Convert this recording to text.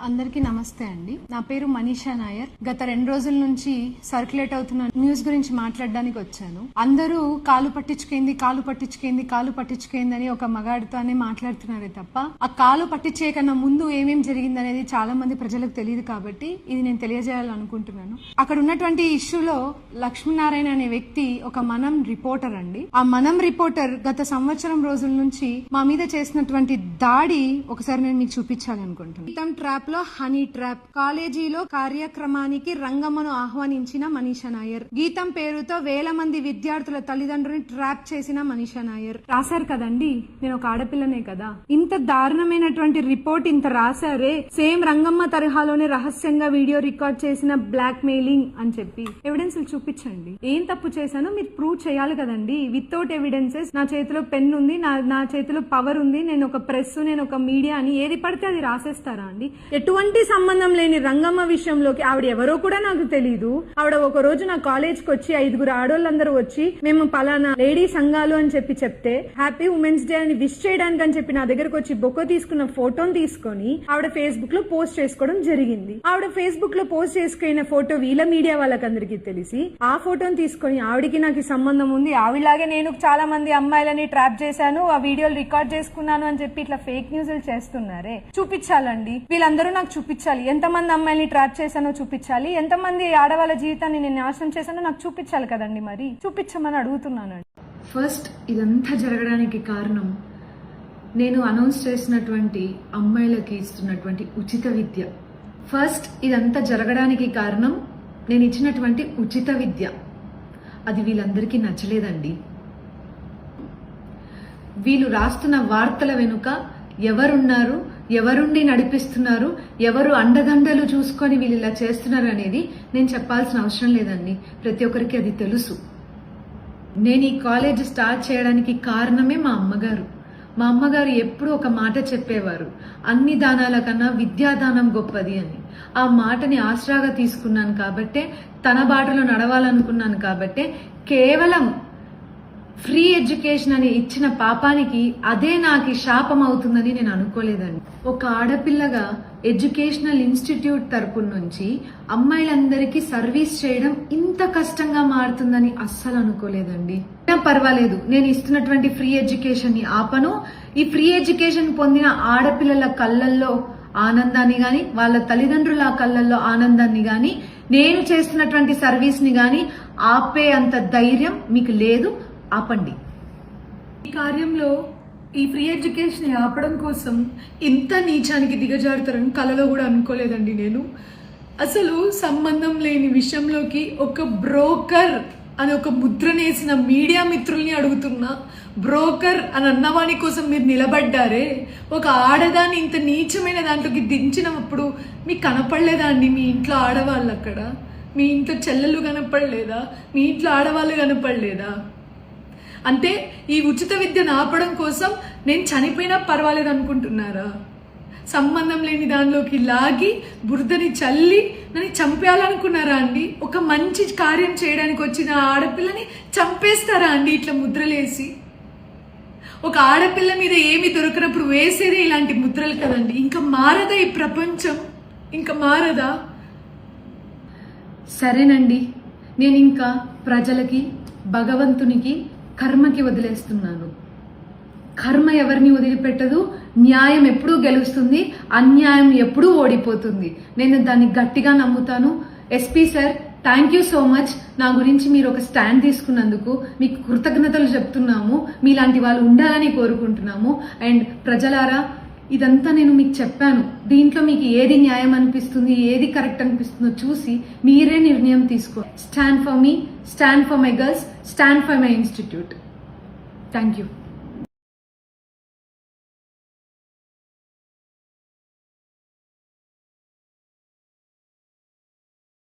అందరికీ నమస్తే అండి. నా పేరు మనీషా నాయర్. గత 2 రోజుల నుంచి సర్క్యులేట్ అవుతున్న న్యూస్ గురించి మాట్లాడడానికి వచ్చాను. అందరూ కాలు పట్టించుకేంది అని ఒక మగాడితోనే మాట్లాడుతున్నారే తప్ప ఆ కాలు పట్టించే కన్నా ముందు ఏమేం జరిగింది అనేది చాలా మంది ప్రజలకు తెలియదు. కాబట్టి ఇది నేను తెలియజేయాలనుకుంటున్నాను. అక్కడ ఉన్నటువంటి ఇష్యూలో లక్ష్మీనారాయణ అనే వ్యక్తి ఒక మనం రిపోర్టర్ అండి. ఆ మనం రిపోర్టర్ గత సంవత్సరం రోజుల నుంచి మా మీద చేసినటువంటి దాడి ఒకసారి నేను మీకు చూపించాలనుకుంటున్నాను. ట్రాప్ లో హనీ ట్రాప్ కాలేజీలో కార్యక్రమానికి రంగమ్మను ఆహ్వానించిన మనీషా నాయర్. గీతం పేరుతో వేల మంది విద్యార్థుల తల్లిదండ్రులను ట్రాప్ చేసిన మనీషా నాయర్. రాశారు కదండి, నేను ఒక ఆడపిల్లనే కదా. ఇంత దారుణమైనటువంటి రిపోర్ట్ ఇంత రాశారే, సేమ్ రంగమ్మ తరహాలోనే రహస్యంగా వీడియో రికార్డ్ చేసిన బ్లాక్ మెయిలింగ్ అని చెప్పి ఎవిడెన్స్ చూపించండి. ఏం తప్పు చేశానో మీరు ప్రూవ్ చేయాలి కదండి. వితౌట్ ఎవిడెన్సెస్ నా చేతిలో పెన్ ఉంది, నా చేతిలో పవర్ ఉంది, నేను ఒక ప్రెస్, నేను ఒక మీడియా అని ఏది పడితే అది రాసేస్తారా అండి? ఎటువంటి సంబంధం లేని రంగమ్మ విషయంలోకి ఆవిడ ఎవరో కూడా నాకు తెలీదు. ఆవిడ ఒక రోజు నా కాలేజ్ కి వచ్చి 5 ఆడోళ్ళందరూ వచ్చి మేము పలానా లేడీ సంఘాలు అని చెప్తే హ్యాపీ ఉమెన్స్ డే అని విష్ చేయడానికి అని చెప్పి నా దగ్గరకు వచ్చి బొక్క తీసుకున్న ఫోటోని తీసుకొని ఆవిడ ఫేస్బుక్ లో పోస్ట్ చేసుకోవడం జరిగింది. ఆవిడ ఫేస్బుక్ లో పోస్ట్ చేసుకున్న ఫోటో వీళ్ళ మీడియా వాళ్ళకందరికీ తెలిసి ఆ ఫోటోని తీసుకొని ఆవిడికి నాకు సంబంధం ఉంది, ఆవిడలాగే నేను చాలా మంది అమ్మాయిలని ట్రాప్ చేశాను, ఆ వీడియోలు రికార్డ్ చేసుకున్నాను అని చెప్పి ఇట్లా ఫేక్ న్యూస్ చేస్తున్నారే. చూపించాలండి, వీళ్ళందరూ నాకు చూపించాలి. ఎంతమంది అమ్మాయిని ట్రాప్ చేశానో చూపించాలి, ఎంతమంది ఆడవాళ్ళ జీవితాన్ని నేను నాశనం చేశానో నాకు చూపించాలి కదండి. మరి చూపించమని అడుగుతున్నానండి. ఫస్ట్ ఇదంతా జరగడానికి కారణం నేను అనౌన్స్ చేసినటువంటి అమ్మాయిలకి ఇస్తున్నటువంటి ఉచిత విద్య. ఫస్ట్ ఇదంతా జరగడానికి కారణం నేను ఇచ్చినటువంటి ఉచిత విద్య. అది వీళ్ళందరికీ నచ్చలేదండి. వీళ్ళు రాస్తున్న వార్తల వెనుక ఎవరున్నారు, ఎవరుండి నడిపిస్తున్నారు, ఎవరు అండదండలు చూసుకొని వీళ్ళు ఇలా చేస్తున్నారు అనేది నేను చెప్పాల్సిన అవసరం లేదండి. ప్రతి ఒక్కరికి అది తెలుసు. నేను ఈ కాలేజ్ స్టార్ట్ చేయడానికి కారణమే మా అమ్మగారు. మా అమ్మగారు ఎప్పుడూ ఒక మాట చెప్పేవారు, అన్ని దానాల కన్నా విద్యాదానం గొప్పది అని. ఆ మాటని ఆసరాగా తీసుకున్నాను కాబట్టే, తన బాటలో నడవాలనుకున్నాను కాబట్టే, కేవలం ఫ్రీ ఎడ్యుకేషన్ అని ఇచ్చిన పాపానికి అదే నాకు శాపం అవుతుందని నేను అనుకోలేదండి. ఒక ఆడపిల్లగా ఎడ్యుకేషనల్ ఇన్స్టిట్యూట్ తరపు నుంచి అమ్మాయిలందరికీ సర్వీస్ చేయడం ఇంత కష్టంగా మారుతుందని అస్సలు అనుకోలేదండి. పర్వాలేదు, నేను ఇస్తున్నటువంటి ఫ్రీ ఎడ్యుకేషన్ ని ఆపను. ఈ ఫ్రీ ఎడ్యుకేషన్ పొందిన ఆడపిల్లల కళ్ళల్లో ఆనందాన్ని గాని, వాళ్ళ తల్లిదండ్రుల కళ్ళల్లో ఆనందాన్ని గాని, నేను చేస్తున్నటువంటి సర్వీస్ ని గాని ఆపే అంత ధైర్యం మీకు లేదు. ఆపండి. ఈ కార్యంలో ఈ ఫ్రీ ఎడ్యుకేషన్ ఆపడం కోసం ఇంత నీచానికి దిగజారుతారని కలలో కూడా అనుకోలేదండి. నేను అసలు సంబంధం లేని విషయంలోకి ఒక బ్రోకర్ అని ఒక ముద్రనేసిన మీడియా మిత్రుల్ని అడుగుతున్నా. బ్రోకర్ అని అన్నవాని కోసం మీరు నిలబడ్డారే. ఒక ఆడదాన్ని ఇంత నీచమైన దాంట్లోకి దించినప్పుడు మీకు కనపడలేదా అండి? మీ ఇంట్లో ఆడవాళ్ళు, అక్కడ మీ ఇంట్లో చెల్లెలు కనపడలేదా? మీ ఇంట్లో ఆడవాళ్ళు కనపడలేదా? అంటే ఈ ఉచిత విద్యను ఆపడం కోసం నేను చనిపోయినా పర్వాలేదు అనుకుంటున్నారా? సంబంధం లేని దానిలోకి లాగి బురదని చల్లి నన్ను చంపేయాలనుకున్నారా అండి? ఒక మంచి కార్యం చేయడానికి వచ్చిన ఆడపిల్లని చంపేస్తారా అండి ఇట్లా ముద్రలేసి? ఒక ఆడపిల్ల మీద ఏమి దొరకనప్పుడు వేసేదే ఇలాంటి ముద్రలు కదండి. ఇంకా మారదా ఈ ప్రపంచం? ఇంకా మారదా? సరేనండి, నేను ఇంకా ప్రజలకి, భగవంతునికి, కర్మకి వదిలేస్తున్నాను. కర్మ ఎవరిని వదిలిపెట్టదు. న్యాయం ఎప్పుడూ గెలుస్తుంది, అన్యాయం ఎప్పుడూ ఓడిపోతుంది. నేను దాన్ని గట్టిగా నమ్ముతాను. SP sir, thank you so much. నా గురించి మీరు ఒక స్టాండ్ తీసుకున్నందుకు మీకు కృతజ్ఞతలు చెప్తున్నాము. మీలాంటి వాళ్ళు ఉండాలని కోరుకుంటున్నాము. అండ్ ప్రజలారా, ఇదంతా నేను మీకు చెప్పాను. దీంట్లో మీకు ఏది న్యాయం అనిపిస్తుంది, ఏది కరెక్ట్ అనిపిస్తుందో చూసి మీరే నిర్ణయం తీసుకో. Stand for me, stand for my girls, stand for my institute. Thank you.